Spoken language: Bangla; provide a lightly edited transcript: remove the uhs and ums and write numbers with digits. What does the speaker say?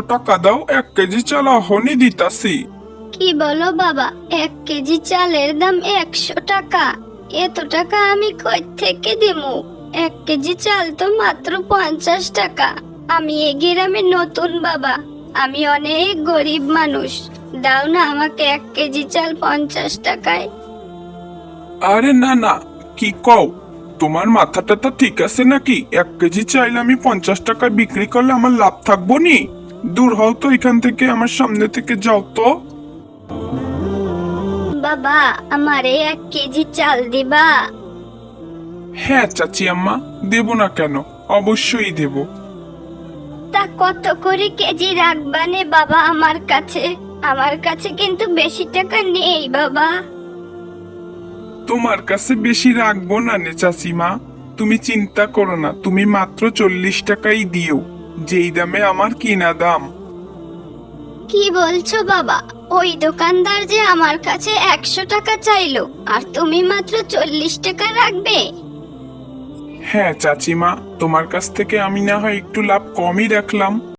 টাকা দাও, 1 কেজি চাল এখনই দিতাছি। কি বলো বাবা, 1 কেজি চালের দাম 100 টাকা? এত টাকা আমি কই থেকে দিমু? 1 কেজি চাল তো মাত্র 50 টাকা। আমি এই গ্রামে নতুন বাবা, আমি অনেক গরিব মানুষ। দাও না আমাকে 1 কেজি চাল 50 টাকায়। আরে না না, কি কও? তোমার মাথাটা তো ঠিক আছে নাকি? 1 কেজি চাইলে আমি 50 টাকায় বিক্রি করলে আমার লাভ থাকবো নি? দূর হও তো এখান থেকে, আমার সামনে থেকে যাও তো। বাবা, আমারে 1 কেজি চাল দিবা? হ্যাঁ চাচি আম্মা, দেব না কেন, অবশ্যই দেব। তা কত করে কেজি রাখবানে বাবা আমার কাছে? আমার কাছে কিন্তু বেশি টাকা নেই বাবা। তোমার কাছে বেশি রাখবো না নে চাচিমা, তুমি চিন্তা করো না, তুমি মাত্র 40 টাকাই দিও, যেই দামে আমার কিনা দাম। কি বলছো বাবা? ওই দোকানদার যে আমার কাছে 100 টাকা চাইলো, আর তুমি মাত্র 40 টাকা রাখবে? হ্যাঁ চাচিমা, তোমার কাছ থেকে আমি না হয় একটু লাভ কমই রাখলাম,